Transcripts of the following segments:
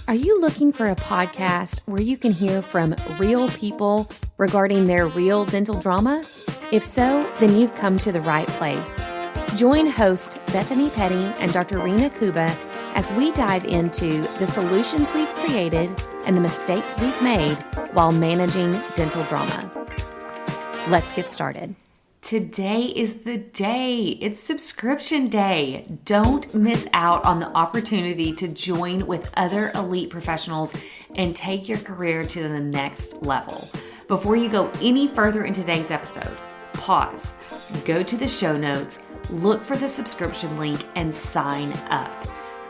Are you looking for a podcast where you can hear from real people regarding their real dental drama? If so, then you've come to the right place. Join hosts Bethany Petty and Dr. Rena Kuba as we dive into the solutions we've created and the mistakes we've made while managing dental drama. Let's get started. Today is the day. It's subscription day. Don't miss out on the opportunity to join with other elite professionals and take your career to the next level. Before you go any further in today's episode, pause, go to the show notes, look for the subscription link, and sign up.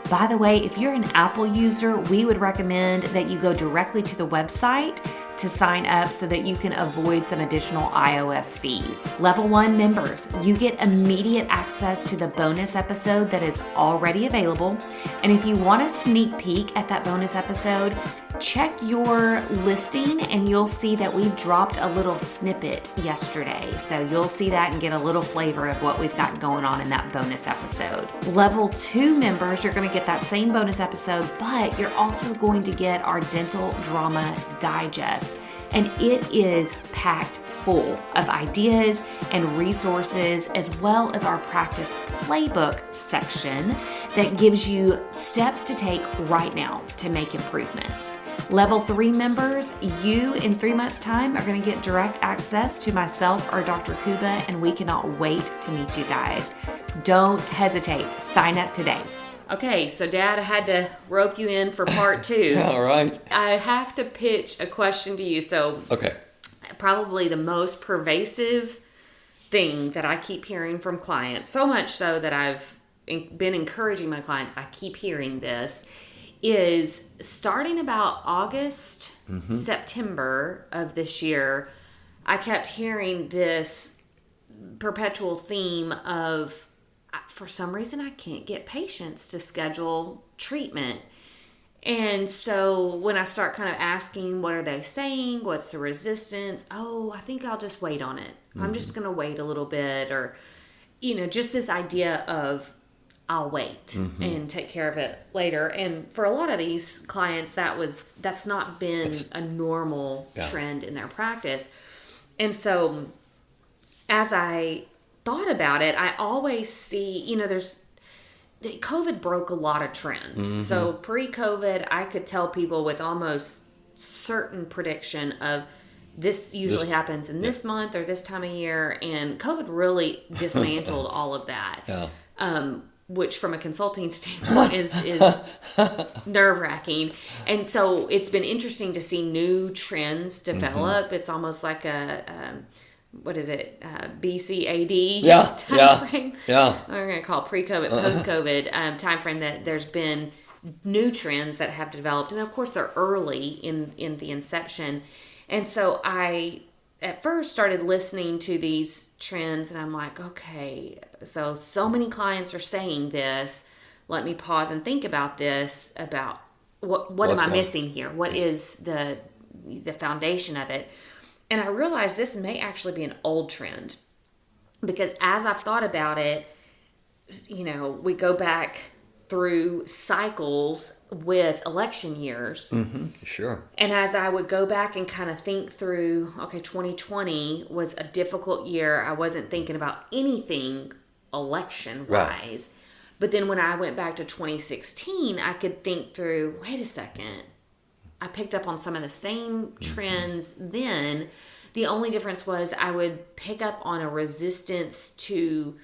By the way, if you're an Apple user, we would recommend that you go directly to the website to sign up so that you can avoid some additional iOS fees. Level 1 members, you get immediate access to the bonus episode that is already available. And if you want a sneak peek at that bonus episode, check your listing and you'll see that we dropped a little snippet yesterday. So you'll see that and get a little flavor of what we've got going on in that bonus episode. Level 2 members, you're going to get that same bonus episode, but you're also going to get our Dental Drama Digest. And it is packed full of ideas and resources, as well as our practice playbook section that gives you steps to take right now to make improvements. Level 3 members, you in 3 months' time are going to get direct access to myself or Dr. Kuba, and we cannot wait to meet you guys. Don't hesitate. Sign up today. Okay, so Dad, I had to rope you in for part 2. All right. I have to pitch a question to you. So, okay. Probably the most pervasive thing that I keep hearing from clients, so much so that I've been encouraging my clients, I keep hearing this, is starting about August, September of this year, I kept hearing this perpetual theme of, for some reason, I can't get patients to schedule treatment. And so when I start kind of asking, what are they saying? What's the resistance? Oh, I think I'll just wait on it. I'm just going to wait a little bit. Or, just this idea of I'll wait and take care of it later. And for a lot of these clients, that's not been a normal trend in their practice. And as I thought about it, I always see, COVID broke a lot of trends. So pre-COVID, I could tell people with almost certain prediction of this usually happens in this month or this time of year. And COVID really dismantled all of that. Yeah. Which from a consulting standpoint is nerve-wracking. And so it's been interesting to see new trends develop. It's almost like BCAD time frame. Yeah. We're going to call pre-COVID, post-COVID time frame, that there's been new trends that have developed. And of course, they're early in the inception. And so I, at first, started listening to these trends and I'm like, okay, so many clients are saying this. Let me pause and think about this, about what am I missing here? What is the foundation of it? And I realized this may actually be an old trend, because as I've thought about it, we go back through cycles with election years. Sure. And as I would go back and kind of think through, okay, 2020 was a difficult year. I wasn't thinking about anything election-wise. Right. But then when I went back to 2016, I could think through, wait a second. I picked up on some of the same trends then. The only difference was I would pick up on a resistance to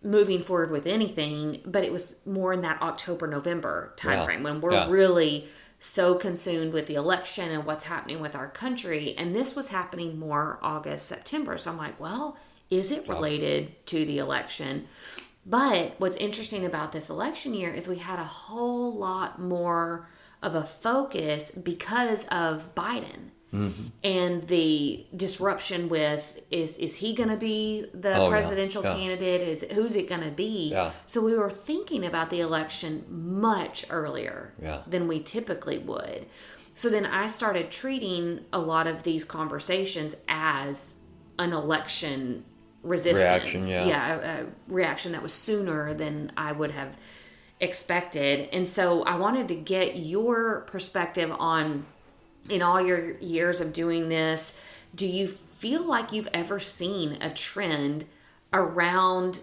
moving forward with anything, but it was more in that October-November timeframe when we're really so consumed with the election and what's happening with our country. And this was happening more August-September. So I'm like, well, is it related to the election? But what's interesting about this election year is we had a whole lot more of a focus because of Biden and the disruption with is he going to be the presidential candidate? Who's it going to be? Yeah. So we were thinking about the election much earlier than we typically would. So then I started treating a lot of these conversations as an election resistance. Reaction, a reaction that was sooner than I would have expected. And so I wanted to get your perspective on, in all your years of doing this, do you feel like you've ever seen a trend around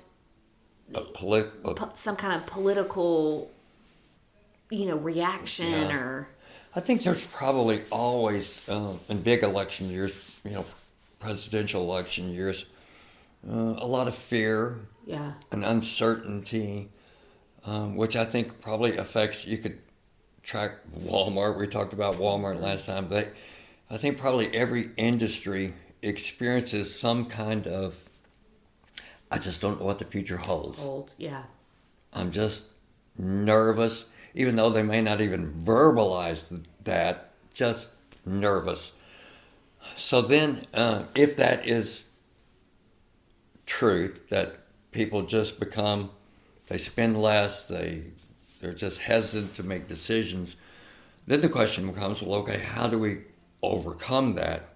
some kind of political, reaction or... I think there's probably always, in big election years, presidential election years, a lot of fear and uncertainty, which I think probably affects, you could track Walmart. We talked about Walmart last time. I think probably every industry experiences some kind of, I just don't know what the future holds. I'm just nervous, even though they may not even verbalize that, just nervous. So then, if that is truth, that people just become, they spend less, they're just hesitant to make decisions, then the question becomes, well, okay, how do we overcome that?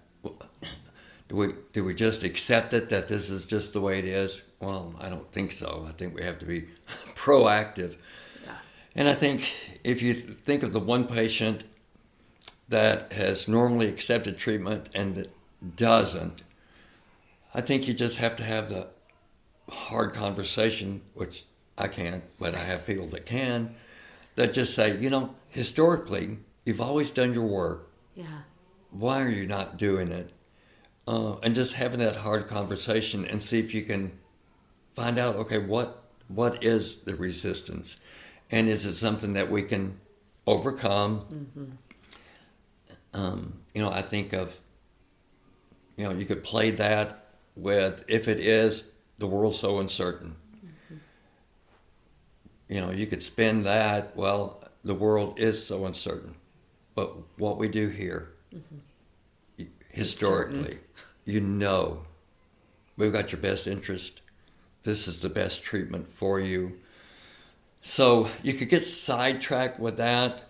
Do we just accept it, that this is just the way it is? Well, I don't think so. I think we have to be proactive. Yeah. And I think if you think of the one patient that has normally accepted treatment and that doesn't, I think you just have to have the hard conversation, which I can't, but I have people that can, that just say, historically, you've always done your work. Yeah. Why are you not doing it? And just having that hard conversation and see if you can find out, okay, what is the resistance? And is it something that we can overcome? Mm-hmm. I think of, you could play that with, if it is, the world's so uncertain. Mm-hmm. You could spin that, well, the world is so uncertain. But what we do here, historically, we've got your best interest. This is the best treatment for you. So you could get sidetracked with that,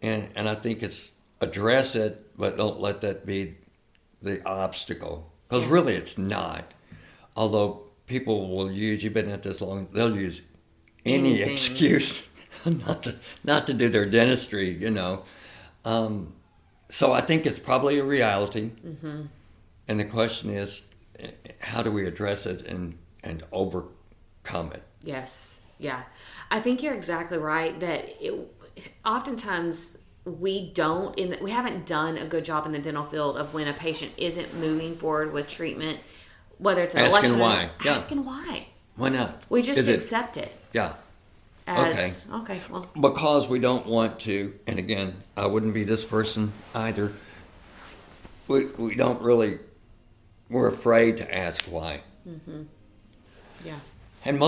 and I think it's address it, but don't let that be the obstacle. Because really it's not. Although people will use, you've been at this long, they'll use any excuse not to do their dentistry, So I think it's probably a reality. Mm-hmm. And the question is, how do we address it and overcome it? Yes. Yeah. I think you're exactly right that oftentimes we haven't done a good job in the dental field of when a patient isn't moving forward with treatment, whether it's an election. Asking why. Why not? We just accept it. Yeah. Okay, well. Because we don't want to, and again, I wouldn't be this person either. We don't really, we're afraid to ask why. Mm-hmm. Yeah. And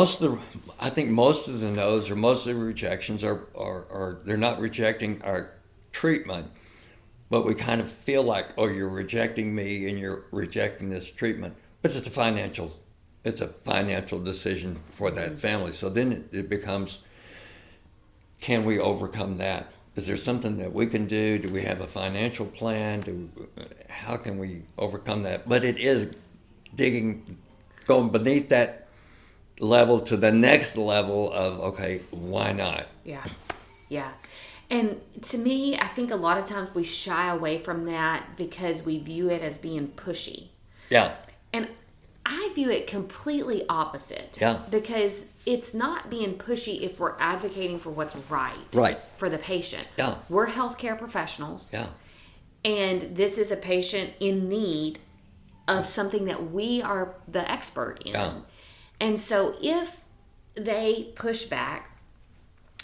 I think most of the no's or most of the rejections are they're not rejecting our treatment, but we kind of feel like, oh, you're rejecting me and you're rejecting this treatment. But it's a financial decision for that family. So then it becomes, can we overcome that? Is there something that we can do? Do we have a financial plan? How can we overcome that? But it is going beneath that level to the next level of, okay, why not? Yeah. And to me, I think a lot of times we shy away from that because we view it as being pushy. Yeah. And I view it completely opposite. Yeah. Because it's not being pushy if we're advocating for what's right for the patient. Yeah. We're healthcare professionals. Yeah. And this is a patient in need of something that we are the expert in. Yeah. And so if they push back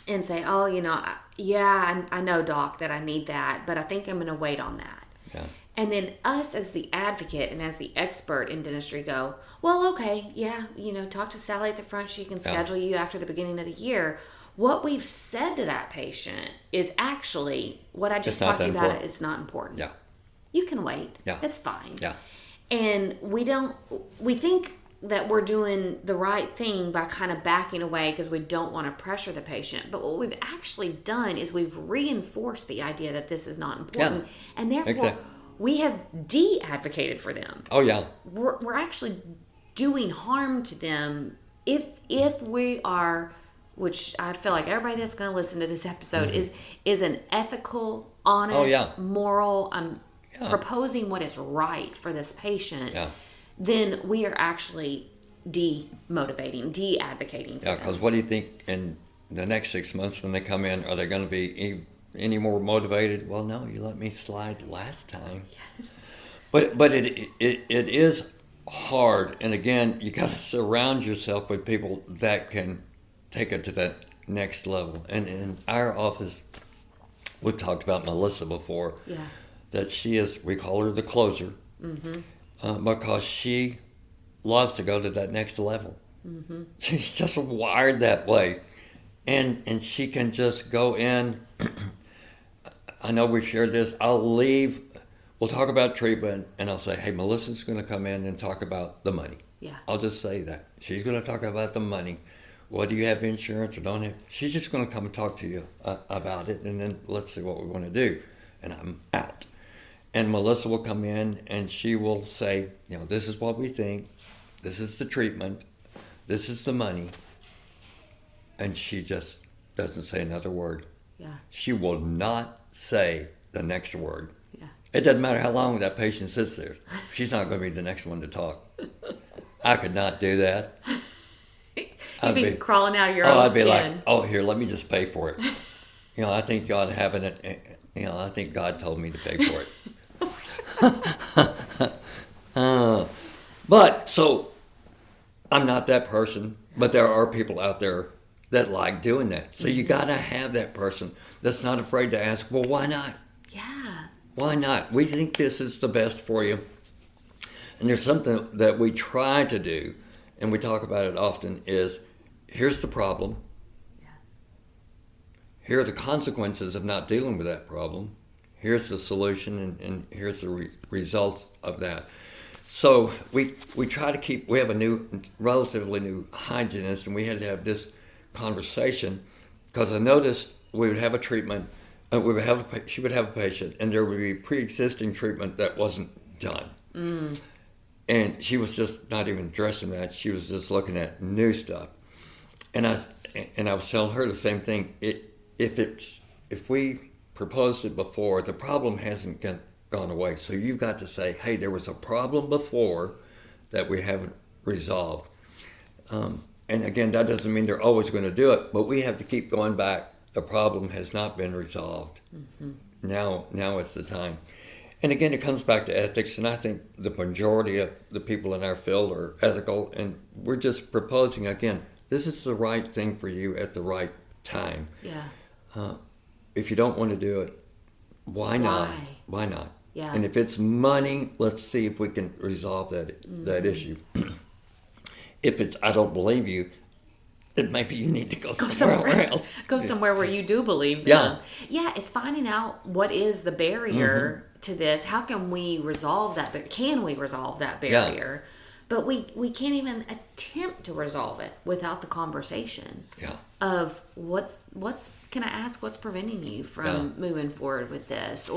and say, oh, I know, doc, that I need that, but I think I'm going to wait on that. Yeah. And then us as the advocate and as the expert in dentistry go, well, okay, talk to Sally at the front. She can schedule you after the beginning of the year. What we've said to that patient is actually what I just talked to you about. It's not important. Yeah. You can wait. Yeah. It's fine. Yeah. And we think that we're doing the right thing by kind of backing away because we don't want to pressure the patient. But what we've actually done is we've reinforced the idea that this is not important. Yeah. And therefore, we have de-advocated for them. Oh, yeah. We're actually doing harm to them if we are which I feel like everybody that's going to listen to this episode is an ethical, honest, moral, proposing what is right for this patient, then we are actually de-advocating for them. Because what do you think in the next 6 months when they come in, are they going to be any more motivated? Well, no, you let me slide last time. Yes. But it is hard, and again, you got to surround yourself with people that can take it to that next level. And in our office, we've talked about Melissa before. Yeah. That she is, we call her the closer, because she loves to go to that next level. Mm-hmm. She's just wired that way. And she can just go in. I know we've shared this. I'll leave. We'll talk about treatment, and I'll say, hey, Melissa's going to come in and talk about the money. Yeah. I'll just say that. She's going to talk about the money. Whether you have insurance or don't have, she's just going to come and talk to you about it, and then let's see what we want to do. And I'm out. And Melissa will come in, and she will say, this is what we think. This is the treatment. This is the money. And she just doesn't say another word. Yeah. She will not say the next word. Yeah. It doesn't matter how long that patient sits there. She's not going to be the next one to talk. I could not do that. You'd be crawling out of your own skin. I'd be like, here, let me just pay for it. I think you ought to have it. I think God told me to pay for it. But so I'm not that person, but there are people out there that like doing that. So you got to have that person that's not afraid to ask, well, why not? Yeah. Why not? We think this is the best for you. And there's something that we try to do, and we talk about it often, is here's the problem. Yeah. Here are the consequences of not dealing with that problem. Here's the solution, and here's the results of that. So we try to keep, we have a relatively new hygienist, and we had to have this conversation because I noticed we would have a treatment, she would have a patient, and there would be pre-existing treatment that wasn't done. Mm. And she was just not even addressing that. She was just looking at new stuff. And I was telling her the same thing. If we proposed it before, the problem hasn't gone away. So you've got to say, hey, there was a problem before that we haven't resolved. And again, that doesn't mean they're always going to do it, but we have to keep going back. The problem has not been resolved. Mm-hmm. Now is the time. And again, it comes back to ethics, and I think the majority of the people in our field are ethical, and we're just proposing, again, this is the right thing for you at the right time. Yeah. If you don't want to do it, why not? Why not? Yeah. And if it's money, let's see if we can resolve that issue. If it's, I don't believe you, then maybe you need to go somewhere else. Go somewhere where you do believe them. Yeah, it's finding out what is the barrier to this. How can we resolve that? Can we resolve that barrier? Yeah. But we can't even attempt to resolve it without the conversation of can I ask what's preventing you from moving forward with this?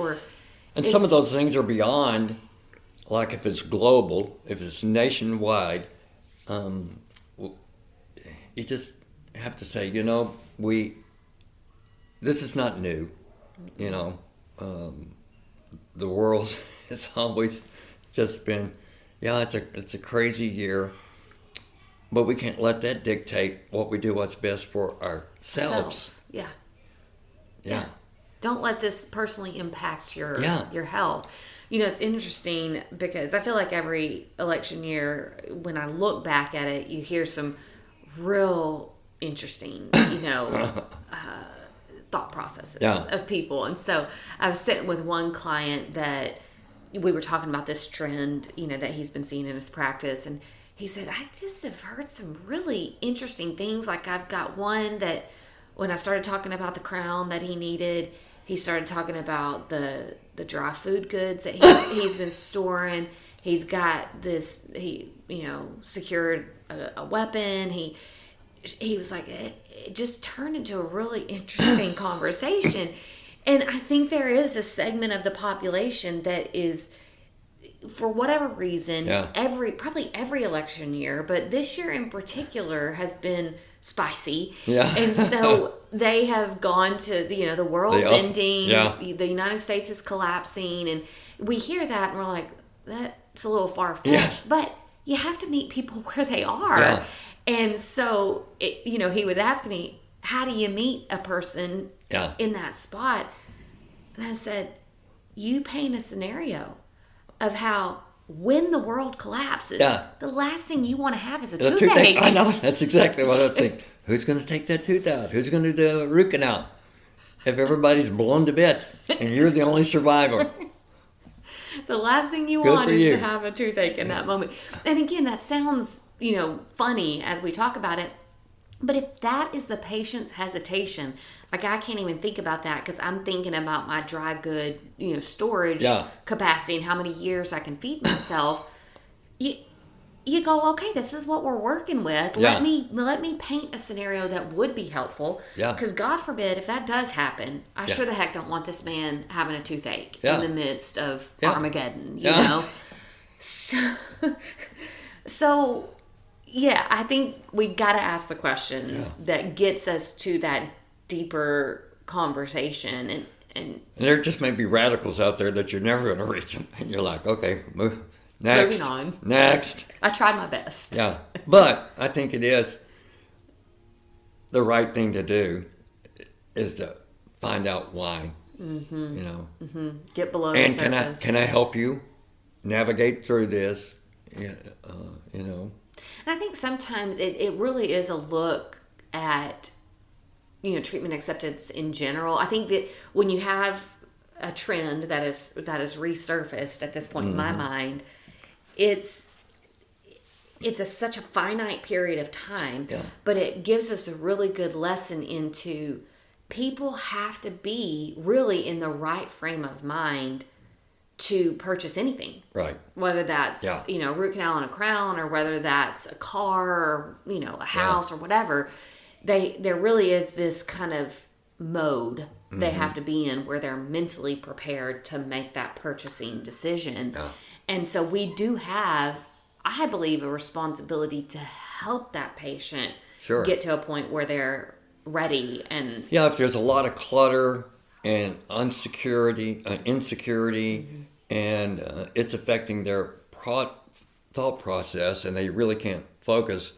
And some of those things are beyond, like if it's global, if it's nationwide, you just have to say, this is not new, the world has always just been, it's a crazy year, but we can't let that dictate what we do, what's best for ourselves. Yeah. Don't let this personally impact your health. It's interesting because I feel like every election year, when I look back at it, you hear some real interesting, thought processes of people. And so I was sitting with one client that we were talking about this trend, that he's been seeing in his practice. And he said, I just have heard some really interesting things. Like I've got one that when I started talking about the crown that he needed, he started talking about the dry food goods that he's been storing. He's got this, secured a weapon. He was like, it just turned into a really interesting conversation. And I think there is a segment of the population that is, for whatever reason, probably every election year, but this year in particular has been spicy. Yeah. And so they have gone to, the world's ending. Yeah. The United States is collapsing. And we hear that and we're like, that's a little far-fetched. Yeah. But you have to meet people where they are. Yeah. And so, he was asking me, how do you meet a person in that spot? And I said, you paint a scenario of how when the world collapses, the last thing you want to have is a toothache. I know. That's exactly what I think. Who's going to take that tooth out? Who's going to do the root canal? If everybody's blown to bits and you're the only survivor. The last thing you want is to have a toothache in that moment. And again, that sounds, funny as we talk about it. But if that is the patient's hesitation, like I can't even think about that because I'm thinking about my dry good, storage capacity and how many years I can feed myself. You go, okay, this is what we're working with. Yeah. Let me paint a scenario that would be helpful. Yeah. Because God forbid, if that does happen, I sure the heck don't want this man having a toothache in the midst of Armageddon, you know? So, yeah, I think we got to ask the question that gets us to that deeper conversation. And there just may be radicals out there that you're never going to reach them. And you're like, okay, next. Moving on. Next. I tried my best. Yeah. But I think it is the right thing to do is to find out why. Mm-hmm. Get below and the surface. Can I help you navigate through this? And I think sometimes it really is a look at, treatment acceptance in general. I think that when you have a trend that is resurfaced at this point in my mind, it's such a finite period of time, but it gives us a really good lesson into people have to be really in the right frame of mind to purchase anything. Right. Whether that's, root canal and a crown, or whether that's a car or, a house or whatever. There really is this kind of mode they have to be in where they're mentally prepared to make that purchasing decision. Yeah. And so we do have, I believe, a responsibility to help that patient get to a point where they're ready. And if there's a lot of clutter and insecurity, and it's affecting their thought process, and they really can't focus.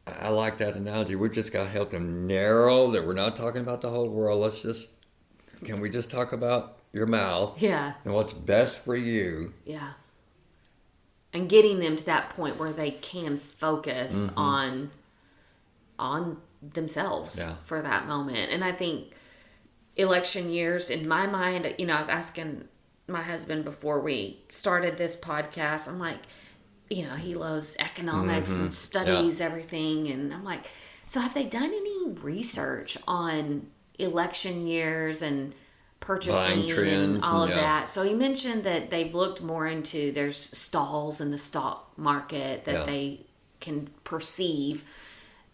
I like that analogy. We've just got to help them narrow that we're not talking about the whole world. Can we just talk about your mouth? Yeah. And what's best for you? Yeah. And getting them to that point where they can focus on themselves for that moment. And I think election years, in my mind, I was asking my husband before we started this podcast, I'm like, he loves economics and studies everything. And I'm like, so have they done any research on election years and purchasing and all of that? So he mentioned that they've looked more into, there's stalls in the stock market that they can perceive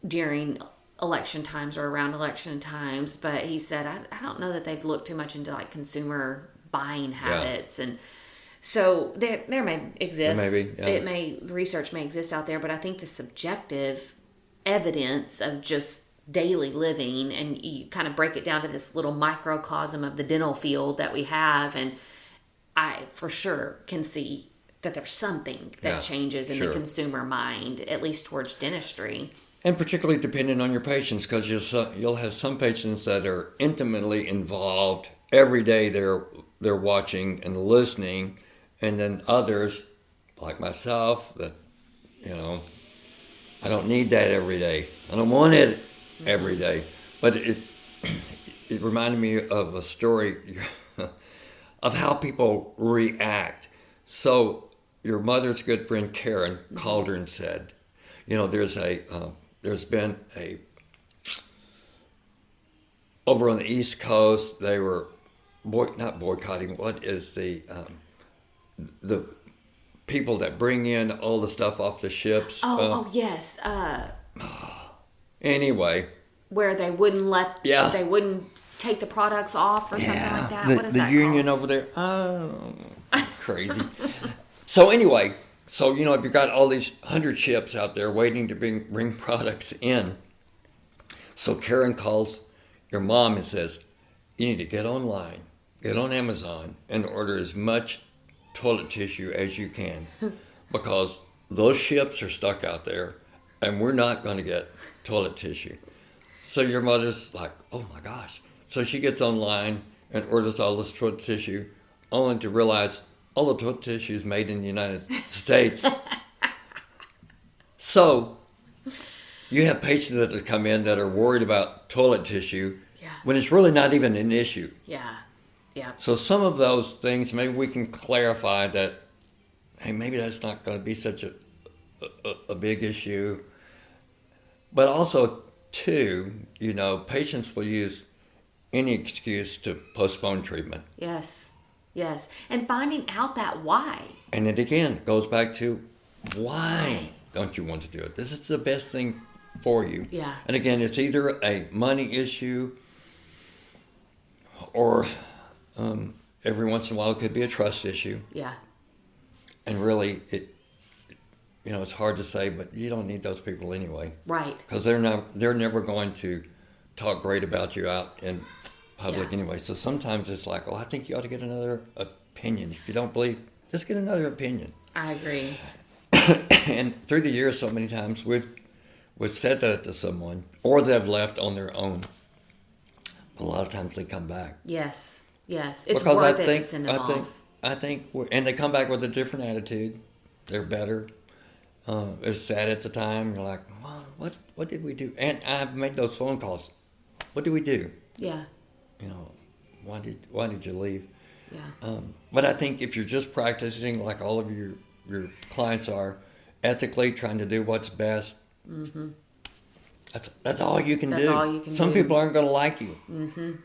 during election times or around election times. But he said, I don't know that they've looked too much into like consumer buying habits. And so there may exist. Research may exist out there, but I think the subjective evidence of just daily living, and you kind of break it down to this little microcosm of the dental field that we have, and I for sure can see that there's something that changes in the consumer mind, at least towards dentistry. And particularly depending on your patients, because you'll have some patients that are intimately involved every day. They're watching and listening. And then others, like myself, that, I don't need that every day. I don't want it every day. But it reminded me of a story of how people react. So your mother's good friend Karen called her and said, there's been over on the East Coast, they were not boycotting. What is the people that bring in all the stuff off the ships? Yes. Anyway, where they wouldn't they wouldn't take the products off or something like that. What is the that union called? over there? Oh, crazy. So anyway, So, you know, if you've got all these 100 ships out there waiting to bring products in, so Karen calls your mom and says, you need to get online, get on Amazon, and order as much toilet tissue as you can, because those ships are stuck out there, and we're not going to get toilet tissue. So your mother's like, oh my gosh. So she gets online and orders all this toilet tissue, only to realize all the toilet tissue is made in the United States. So you have patients that come in that are worried about toilet tissue when it's really not even an issue. Yeah. So some of those things, maybe we can clarify that, hey, maybe that's not going to be such a big issue. But also, too, you know, patients will use any excuse to postpone treatment. Yes. And finding out that why. And it again goes back to why don't you want to do it? This is the best thing for you. Yeah. And again, it's either a money issue or every once in a while it could be a trust issue. Yeah. And really, you know, it's hard to say, but you don't need those people anyway. Right. Because they're never going to talk great about you out in public anyway. So sometimes it's like, well, I think you ought to get another opinion. If you don't believe, just get another opinion. I agree. And through the years, so many times we've said that to someone, or they've left on their own. A lot of times they come back. Yes. It's because worth it to send them off. I think, and they come back with a different attitude. They're better. It's sad at the time. You're like, Mom, what did we do? And I've made those phone calls. What did we do? Yeah. You know, why did you leave? Yeah. But I think if you're just practicing like all of your clients are, ethically trying to do what's best, that's all you can do. That's all you can do. Some people aren't going to like you.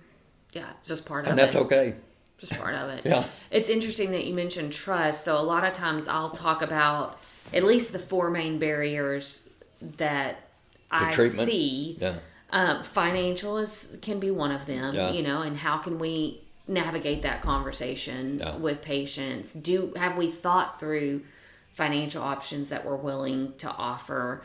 Yeah, it's just part of it. And that's okay. Just part of it. Yeah. It's interesting that you mentioned trust. So a lot of times I'll talk about at least the 4 main barriers that I see. Yeah. Financial can be one of them, you know, and how can we navigate that conversation with patients? Have we thought through financial options that we're willing to offer?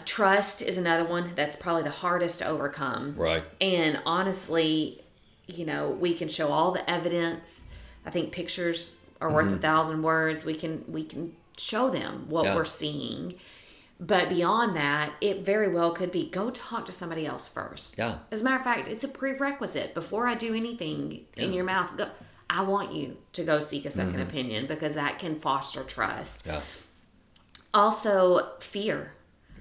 Trust is another one that's probably the hardest to overcome. Right. And honestly, you know, we can show all the evidence. I think pictures are worth 1,000 words. We can show them what we're seeing. But beyond that, it very well could be go talk to somebody else first. Yeah. As a matter of fact, it's a prerequisite. Before I do anything in your mouth, I want you to go seek a second opinion, because that can foster trust. Yeah. Also, fear.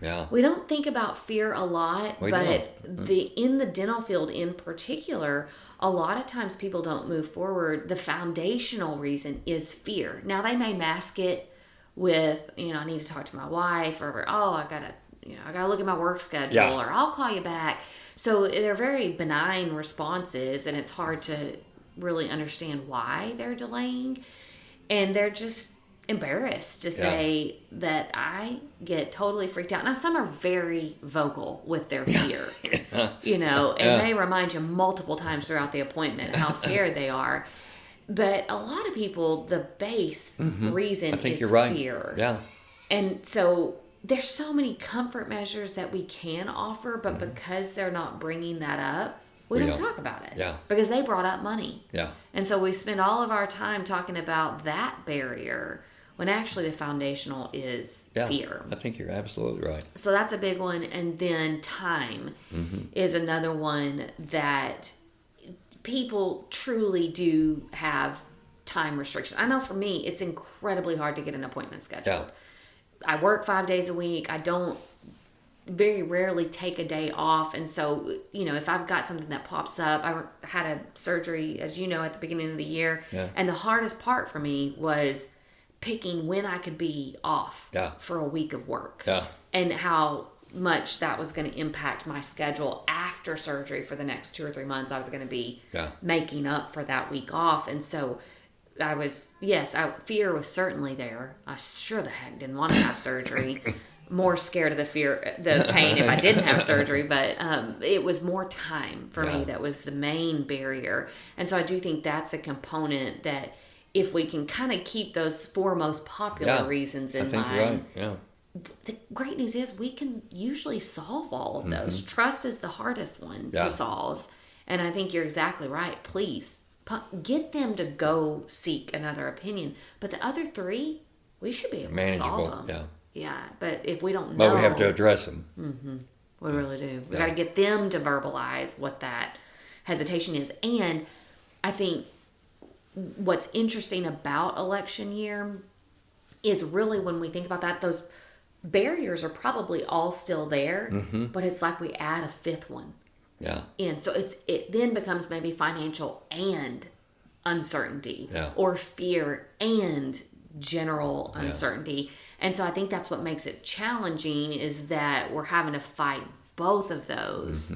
Yeah. We don't think about fear a lot, but in the dental field in particular, a lot of times people don't move forward. The foundational reason is fear. Now, they may mask it with, you know, I need to talk to my wife, or I gotta look at my work schedule, or I'll call you back. So they're very benign responses, and it's hard to really understand why they're delaying, and they're just embarrassed to say that I get totally freaked out. Now, some are very vocal with their fear, you know, and they remind you multiple times throughout the appointment how scared they are. But a lot of people, the base reason is fear. Yeah. And so there's so many comfort measures that we can offer, but because they're not bringing that up, we don't talk about it. Yeah. Because they brought up money. Yeah. And so we spend all of our time talking about that barrier when actually the foundational is fear. I think you're absolutely right. So that's a big one. And then time is another one that people truly do have time restrictions. I know for me, it's incredibly hard to get an appointment scheduled. I work 5 days a week. I don't very rarely take a day off. And so, you know, if I've got something that pops up, I had a surgery, as you know, at the beginning of the year. Yeah. And the hardest part for me was picking when I could be off for a week of work. Yeah. And how much that was going to impact my schedule after surgery for the next 2 or 3 months. I was going to be making up for that week off. And so I was, fear was certainly there. I sure the heck didn't want to have surgery. More scared of the pain if I didn't have surgery, but it was more time for me that was the main barrier. And so I do think that's a component that if we can kind of keep those 4 most popular reasons in mind. You're right. Yeah. The great news is we can usually solve all of those. Trust is the hardest one to solve. And I think you're exactly right. Please get them to go seek another opinion. But the other 3, we should be able to solve them. Yeah. But if we don't know. But we have to address them. We really do. We got to get them to verbalize what that hesitation is. And I think what's interesting about election year is really when we think about that, those barriers are probably all still there, but it's like we add a 5th one. Yeah. And so it then becomes maybe financial and uncertainty or fear and general uncertainty. And so I think that's what makes it challenging, is that we're having to fight both of those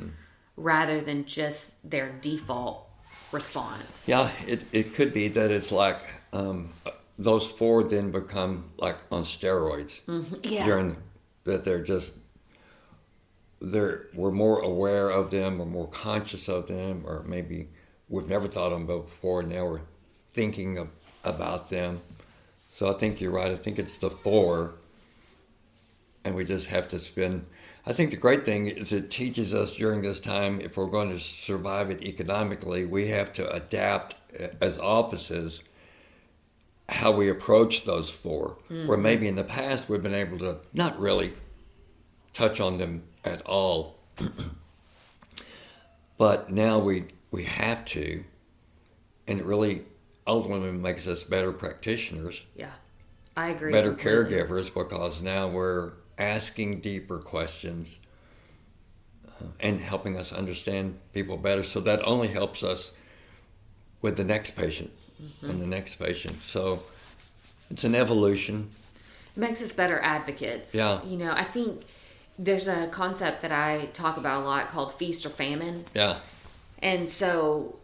rather than just their default response. Yeah, it could be that it's like those 4 then become like on steroids. During that we're more aware of them, or more conscious of them, or maybe we've never thought of them before, and now we're thinking about them. So I think you're right. I think it's the 4, and we just have to spend. I think the great thing is it teaches us during this time, if we're going to survive it economically, we have to adapt as offices how we approach those 4. Where maybe in the past we've been able to not really touch on them at all. But now we have to, and it really ultimately makes us better practitioners. Yeah, I agree. Better caregivers, because now we're asking deeper questions and helping us understand people better. So that only helps us with the next patient and the next patient. So it's an evolution. It makes us better advocates. Yeah. I think there's a concept that I talk about a lot called feast or famine. Yeah. And so,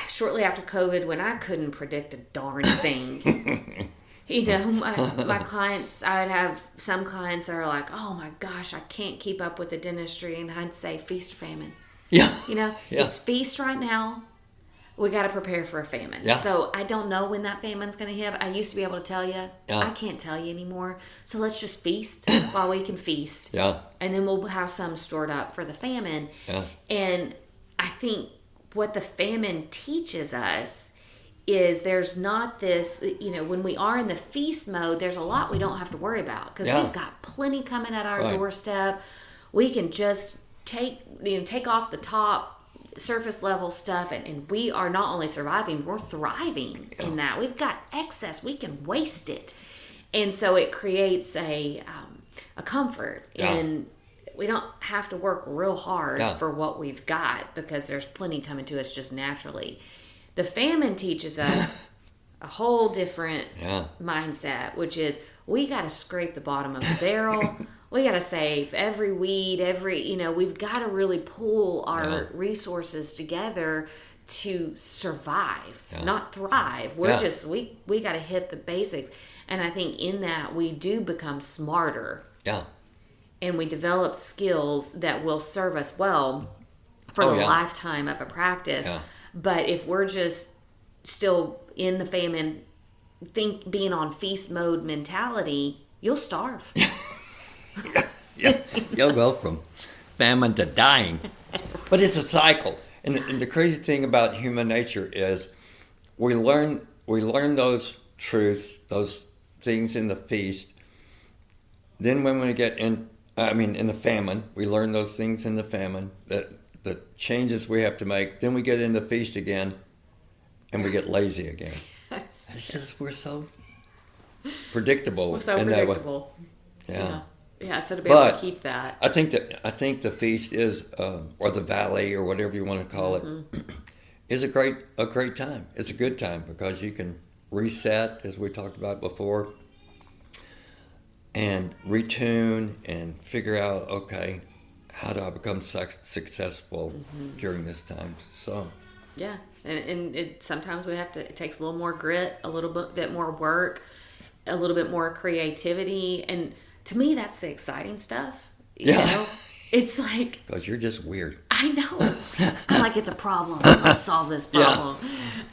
shortly after COVID, when I couldn't predict a darn thing, my clients, I would have some clients that are like, oh my gosh, I can't keep up with the dentistry. And I'd say feast or famine. Yeah. It's feast right now. We got to prepare for a famine. Yeah. So I don't know when that famine's going to hit. I used to be able to tell you. Yeah. I can't tell you anymore. So let's just feast while we can feast. Yeah. And then we'll have some stored up for the famine. Yeah. And I think what the famine teaches us is there's not this, when we are in the feast mode, there's a lot we don't have to worry about, because we've got plenty coming at our doorstep. We can just take off the top surface level stuff, and we are not only surviving, we're thriving in that. We've got excess, we can waste it, and so it creates a comfort, and we don't have to work real hard for what we've got, because there's plenty coming to us just naturally. The famine teaches us a whole different mindset, which is we got to scrape the bottom of the barrel. We got to save every weed, we've got to really pull our resources together to survive, not thrive. We're just, we got to hit the basics. And I think in that we do become smarter. Yeah. And we develop skills that will serve us well for the lifetime of a practice. Yeah. But if we're just still in the famine, being on feast mode mentality, you'll starve. You'll go from famine to dying. But it's a cycle. And the crazy thing about human nature is we learn those truths, those things in the feast. Then when we get in the famine, we learn those things in the famine, that the changes we have to make. Then we get in the feast again, and we get lazy again. It's just, we're so predictable. We're so predictable. Yeah. So to be able to keep that. I think the feast is, or the valley, or whatever you want to call it, is a great time. It's a good time, because you can reset, as we talked about before, and retune and figure out, okay, how do I become successful during this time? So yeah, and sometimes it takes a little more grit, a little bit more work, a little bit more creativity, and to me that's the exciting stuff. You know? It's like, because you're just weird. I know. I'm like, it's a problem. Let's solve this problem.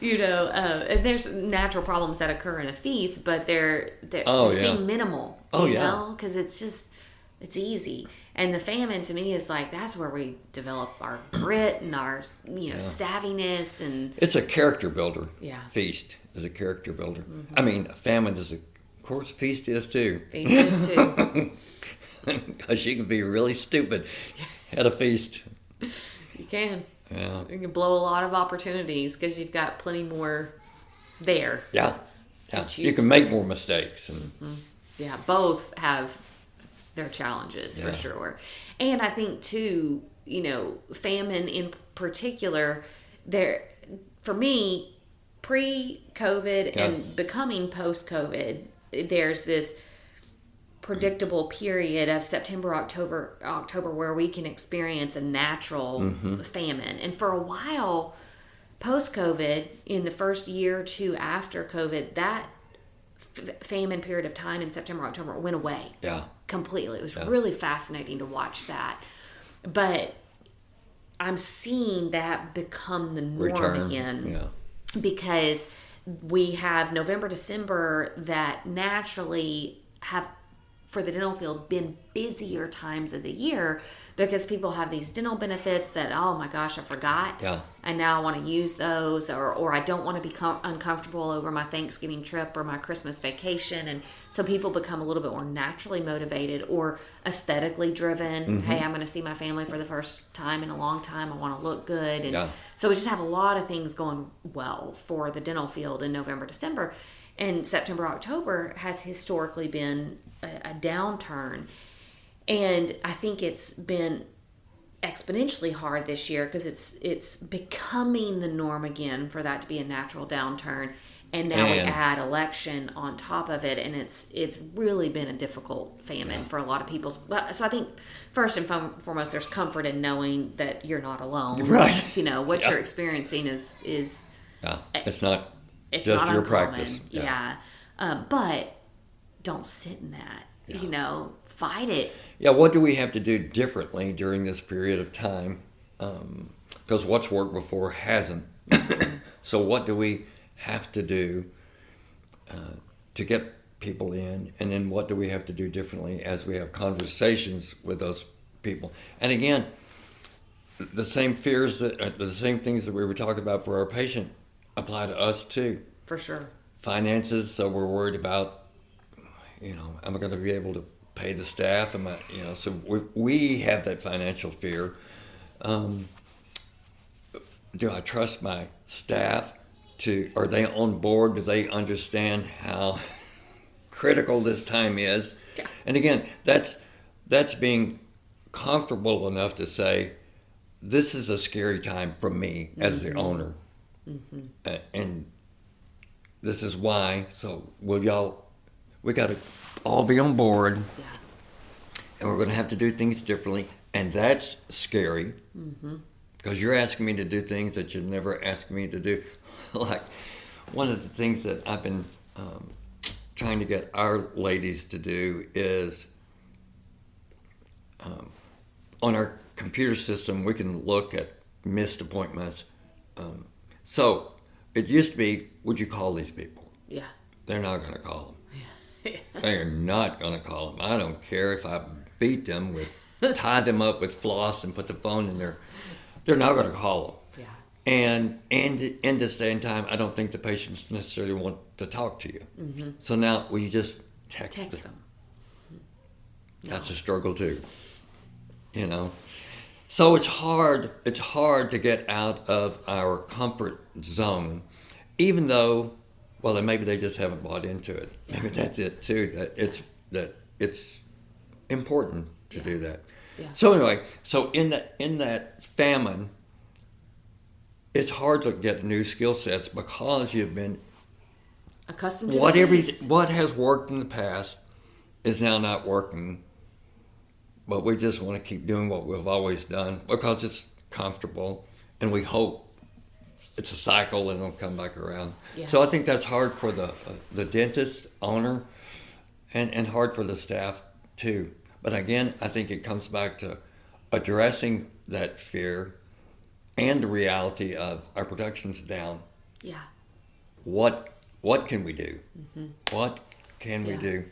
Yeah. And there's natural problems that occur in a feast, but they seem minimal. You know, because it's easy. And the famine to me is like, that's where we develop our grit and our savviness, and it's a character builder. Yeah. Feast is a character builder. Mm-hmm. I mean, famine is of course, feast is too. Feast is too. Because you can be really stupid at a feast. You can. Yeah. You can blow a lot of opportunities because you've got plenty more there. Yeah. You can make more mistakes. And Yeah, both have their challenges for sure. And I think too, famine in particular, for me, pre-COVID and becoming post-COVID, there's this predictable period of September, October where we can experience a natural famine. And for a while, post-COVID, in the first year or two after COVID, that famine period of time in September, October went away. Yeah. Completely. It was really fascinating to watch that. But I'm seeing that become the norm again. Yeah. Because we have November, December that naturally have, for the dental field, been busier times of the year because people have these dental benefits that, oh my gosh, I forgot. Yeah. And now I want to use those, or I don't want to be uncomfortable over my Thanksgiving trip or my Christmas vacation. And so people become a little bit more naturally motivated or aesthetically driven. Hey, I'm going to see my family for the first time in a long time. I want to look good. And so we just have a lot of things going well for the dental field in November, December. And September, October has historically been a downturn. And I think it's been exponentially hard this year because it's becoming the norm again for that to be a natural downturn. And now we add election on top of it, and it's really been a difficult famine for a lot of people. So I think first and foremost, there's comfort in knowing that you're not alone. Right. What you're experiencing is it's not it's just not your uncommon. practice. But don't sit in that. Fight it. Yeah, what do we have to do differently during this period of time? Because what's worked before hasn't. So what do we have to do to get people in? And then what do we have to do differently as we have conversations with those people? And again, the same fears, the same things that we were talking about for our patient apply to us too. For sure. Finances, so we're worried about, am I going to be able to pay the staff? So we have that financial fear. Do I trust my staff? Are they on board? Do they understand how critical this time is? Yeah. And again, that's being comfortable enough to say, this is a scary time for me as the owner. And this is why. So we got to all be on board. Yeah. And we're going to have to do things differently. And that's scary. Because you're asking me to do things that you've never asked me to do. Like one of the things that I've been trying to get our ladies to do is on our computer system, we can look at missed appointments. So it used to be, would you call these people? Yeah. They're not going to call them. They are not going to call them. I don't care if I beat them tie them up with floss and put the phone in there. They're not going to call them. Yeah. And in this day and time, I don't think the patients necessarily want to talk to you. So now, will you just text them? No. That's a struggle too. So it's hard to get out of our comfort zone, even though, well, maybe they just haven't bought into it. Maybe that's it too, that it's important to do that. Yeah. So anyway, in that famine, it's hard to get new skill sets because you've been accustomed to what has worked in the past is now not working. But we just want to keep doing what we've always done because it's comfortable, and we hope it's a cycle and it'll come back around. Yeah. So I think that's hard for the dentist owner, and hard for the staff too. But again, I think it comes back to addressing that fear and the reality of our production's down. Yeah. What can we do? What can we do?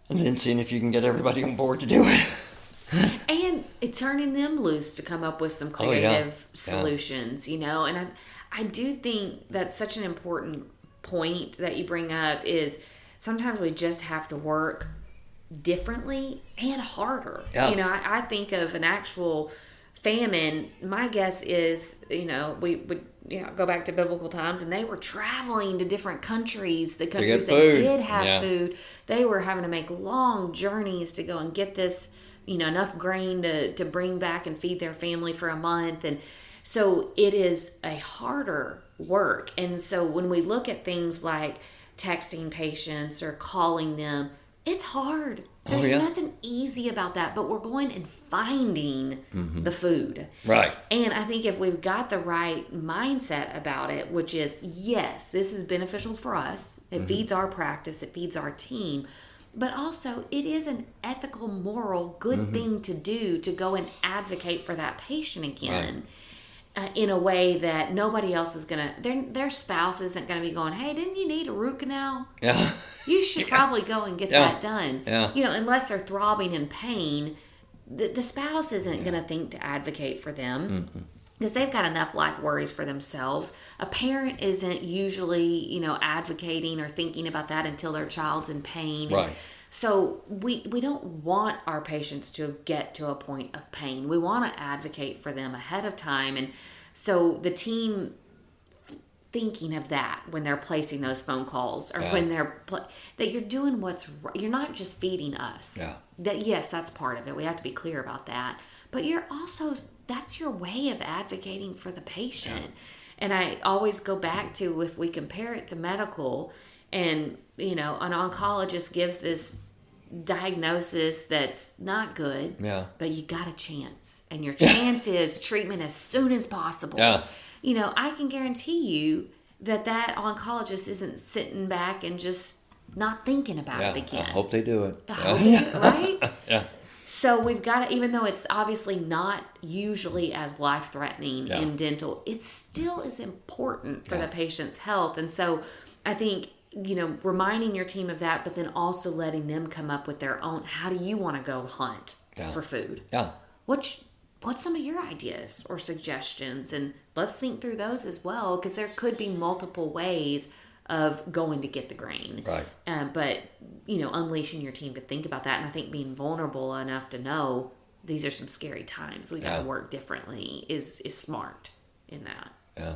And then seeing if you can get everybody on board to do it. And it's turning them loose to come up with some creative solutions, you know. And I do think that's such an important point that you bring up is sometimes we just have to work differently and harder. Yeah. You know, I think of an actual famine. My guess is, you know, we would go back to biblical times, and they were traveling to different countries, the countries that did have food. They were having to make long journeys to go and get this, you know, enough grain to bring back and feed their family for a month. And so it is a harder work. And so when we look at things like texting patients or calling them, it's hard. There's nothing easy about that, but we're going and finding the food. Right. And I think if we've got the right mindset about it, which is, yes, this is beneficial for us. It feeds our practice. It feeds our team. But also, it is an ethical, moral, good thing to do to go and advocate for that patient again. In a way that nobody else is going to, their spouse isn't going to be going, hey, didn't you need a root canal? Yeah. You should probably go and get that done. Yeah. You know, unless they're throbbing in pain, the spouse isn't going to think to advocate for them because they've got enough life worries for themselves. A parent isn't usually, you know, advocating or thinking about that until their child's in pain. Right. So we don't want our patients to get to a point of pain. We want to advocate for them ahead of time. And so the team thinking of that when they're placing those phone calls or when they're that you're doing what's right. You're not just feeding us. Yeah. That yes, that's part of it. We have to be clear about that. But you're also, that's your way of advocating for the patient. Yeah. And I always go back to, if we compare it to medical, and you know, an oncologist gives this diagnosis that's not good, but you got a chance, and your chance is treatment as soon as possible. You know, I can guarantee you that oncologist isn't sitting back and just not thinking about it again. I hope they do it. Right? Yeah. So we've got to, even though it's obviously not usually as life-threatening in dental, it still is important for the patient's health. And so I think, you know, reminding your team of that, but then also letting them come up with their own, how do you want to go hunt for food? Yeah. What's some of your ideas or suggestions? And let's think through those as well, because there could be multiple ways of going to get the grain. Right. But, you know, unleashing your team to think about that. And I think being vulnerable enough to know these are some scary times. We got to work differently is smart in that. Yeah.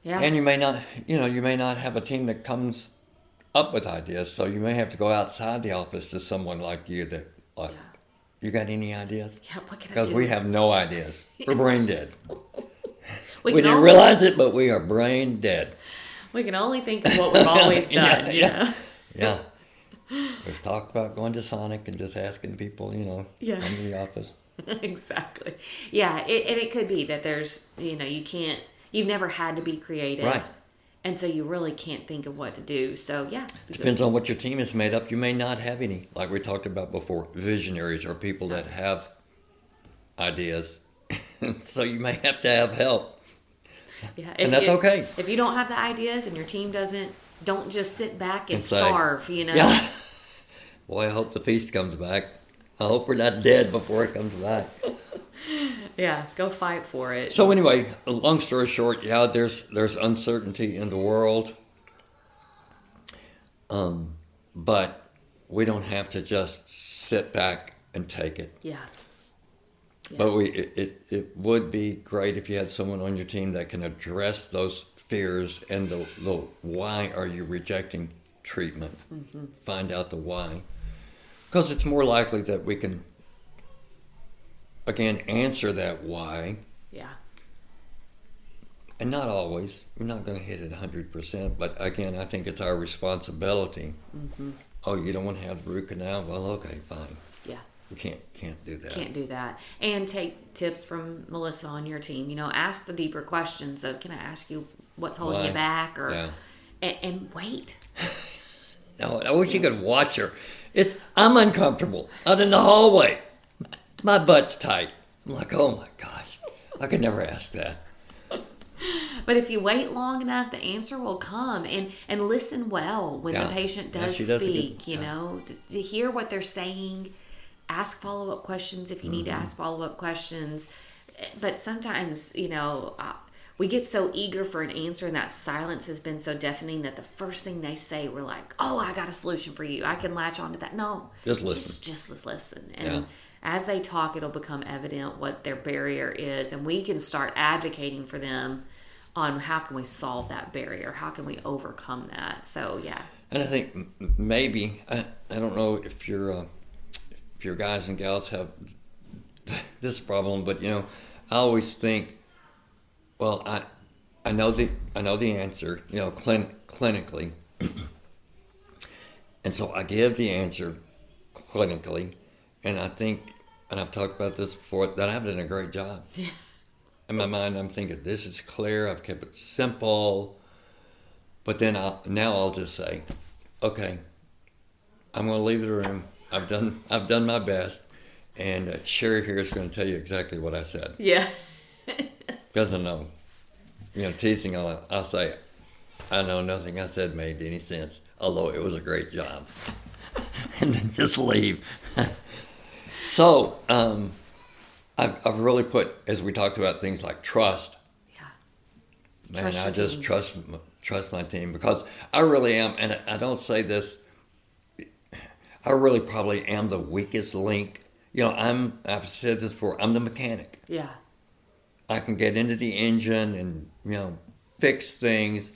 Yeah. And you may not have a team that comes up with ideas, so you may have to go outside the office to someone like you that, like, you got any ideas? Yeah, what can I do? Because we have no ideas. We're brain dead. we didn't realize it, but we are brain dead. We can only think of what we've always done, you know? Yeah. We've talked about going to Sonic and just asking people, you know, come to the office. Exactly. Yeah, and it could be that there's, you know, you've never had to be creative. Right. And so you really can't think of what to do. So, Depends on what your team is made up. You may not have any, like we talked about before, visionaries or people that have ideas. So you may have to have help. Yeah, and that's okay. If you don't have the ideas and your team don't just sit back and starve, you know. Yeah. Boy, I hope the feast comes back. I hope we're not dead before it comes back. Yeah, go fight for it. So anyway, long story short, there's uncertainty in the world. But we don't have to just sit back and take it. Yeah. But it would be great if you had someone on your team that can address those fears and the why are you rejecting treatment. Find out the why. Because it's more likely that we can, again, answer that why. Yeah. And not always. We're not going to hit it 100%. But again, I think it's our responsibility. Oh, you don't want to have the root canal? Well, okay, fine. Yeah. We can't do that. Can't do that. And take tips from Melissa on your team. You know, ask the deeper questions of, can I ask you what's holding you back? Or and wait. No, I wish you could watch her. I'm uncomfortable out in the hallway. My butt's tight. I'm like, oh my gosh, I could never ask that. But if you wait long enough, the answer will come. And listen well when the patient does speak, you know, to hear what they're saying. Ask follow-up questions if you need to ask follow-up questions. But sometimes, you know, we get so eager for an answer, and that silence has been so deafening that the first thing they say, we're like, oh, I got a solution for you. I can latch on to that. No. Just listen. Just listen. And as they talk, it'll become evident what their barrier is, and we can start advocating for them on how can we solve that barrier? How can we overcome that? So, yeah. And I think maybe, I don't know if your guys and gals have this problem, but, you know, I always think, well, I know the answer, you know, clinically. And so I give the answer clinically, and I think, and I've talked about this before, that I've done a great job. Yeah. In my mind, I'm thinking, this is clear, I've kept it simple. But then I'll just say, okay, I'm going to leave the room. I've done my best, and Sherry here is going to tell you exactly what I said. Yeah. Because I know, you know, teasing, I'll say, I know nothing I said made any sense, although it was a great job. And then just leave. So, I've really put, as we talked about things like trust. Yeah. Man, I just trust my team, because I really am, and I don't say this, I really probably am the weakest link. You know, I've said this before, I'm the mechanic. Yeah. I can get into the engine and, you know, fix things,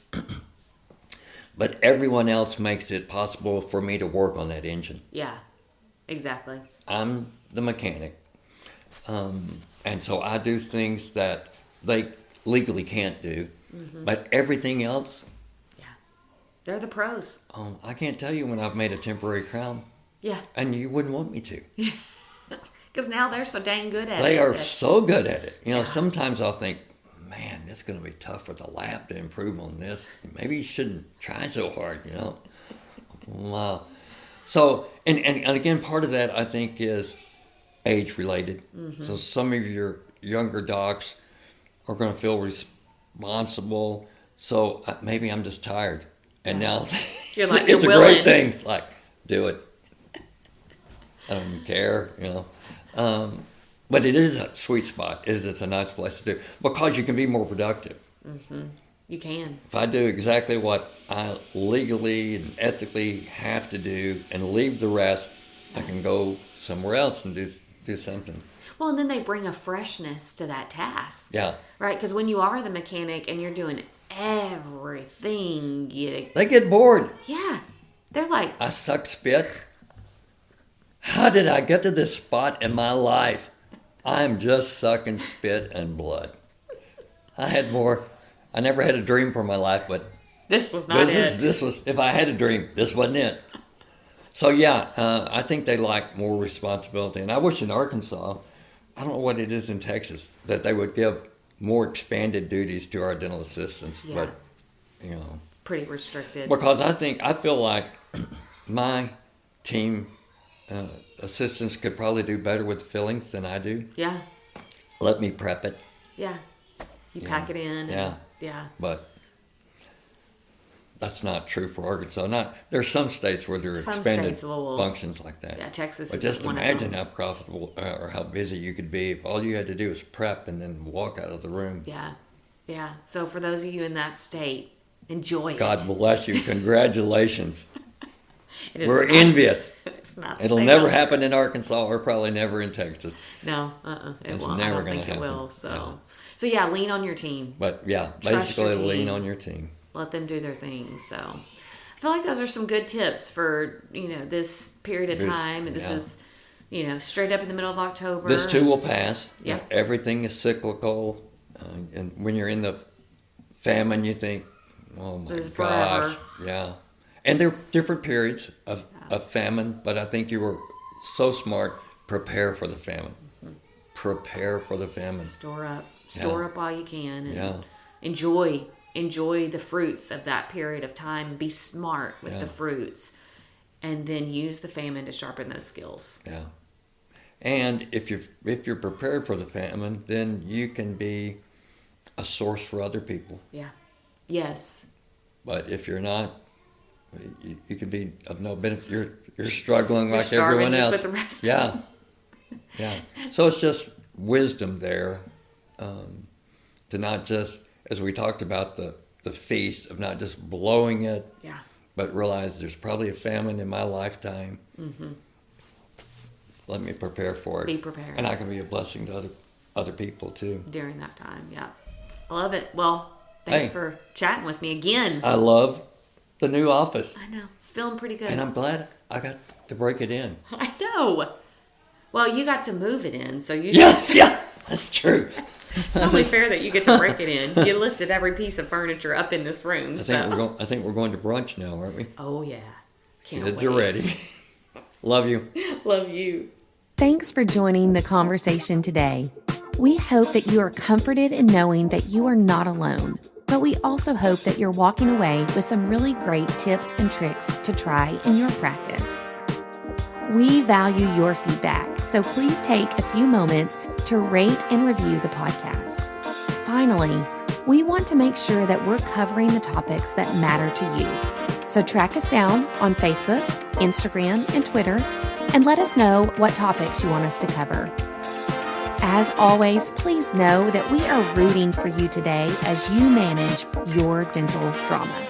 but everyone else makes it possible for me to work on that engine. Yeah, exactly. I'm the mechanic. And so I do things that they legally can't do, but everything else. Yeah, they're the pros. I can't tell you when I've made a temporary crown. Yeah. And you wouldn't want me to. Because now they're so dang good at it. They are so good at it. You know, sometimes I'll think, man, it's going to be tough for the lab to improve on this. Maybe you shouldn't try so hard, you know. Wow. So, and again, part of that, I think, is age-related. So some of your younger docs are going to feel responsible. So maybe I'm just tired. And now you're like, it's a willing. great thing. Like, do it. I don't care, you know. But it is a sweet spot. It's a nice place to do, because you can be more productive. You can. If I do exactly what I legally and ethically have to do and leave the rest, I can go somewhere else and do something. Well, and then they bring a freshness to that task. Yeah. Right? Because when you are the mechanic and you're doing everything, they get bored. Yeah. They're like, I suck spit. How did I get to this spot in my life? I'm just sucking spit and blood. I never had a dream for my life, but this was not it. This was, if I had a dream, this wasn't it. So yeah, I think they like more responsibility. And I wish in Arkansas, I don't know what it is in Texas, that they would give more expanded duties to our dental assistants. Yeah. But, you know. Pretty restricted. Because I feel like my team assistants could probably do better with fillings than I do. Yeah. Let me prep it. Yeah. You pack it in. Yeah. Yeah. But that's not true for Arkansas. There's some states where there are expanded functions like that. Yeah, Texas. But just imagine how profitable or how busy you could be if all you had to do was prep and then walk out of the room. Yeah. Yeah. So for those of you in that state, enjoy it. God bless you. Congratulations. We're envious. It's not. It'll never happen in Arkansas, or probably never in Texas. No, it won't. Never I don't think happen. it will. So, no. So yeah, lean on your team. But yeah, basically lean on your team. Let them do their thing. So, I feel like those are some good tips for this period of time. And this is straight up in the middle of October. This too will pass. Yeah. Everything is cyclical, and when you're in the famine, you think, oh my gosh, forever. Yeah. And there are different periods of famine, but I think you were so smart. Prepare for the famine. Mm-hmm. Prepare for the famine. Store up while you can, and enjoy the fruits of that period of time. Be smart with the fruits, and then use the famine to sharpen those skills. Yeah. And if you're prepared for the famine, then you can be a source for other people. Yeah. Yes. But if you're not, you can be of no benefit. You're struggling You're like starving everyone just else. with the rest Yeah. of them. Yeah. So it's just wisdom there, to not just, as we talked about the feast, of not just blowing it, Yeah. but realize there's probably a famine in my lifetime. Mm-hmm. Let me prepare for it. Be prepared. And I can be a blessing to other people too. During that time, yeah. I love it. Well, thanks for chatting with me again. I love the new office. I know. It's feeling pretty good. And I'm glad I got to break it in. I know. Well, you got to move it in, so you... Yes, yeah, that's true. It's only fair that you get to break it in. You lifted every piece of furniture up in this room, I think we're going to brunch now, aren't we? Oh, yeah. Can't Kids wait. are ready. Love you. Love you. Thanks for joining the conversation today. We hope that you are comforted in knowing that you are not alone, but we also hope that you're walking away with some really great tips and tricks to try in your practice. We value your feedback, so please take a few moments to rate and review the podcast. Finally, we want to make sure that we're covering the topics that matter to you. So track us down on Facebook, Instagram, and Twitter, and let us know what topics you want us to cover. As always, please know that we are rooting for you today as you manage your dental drama.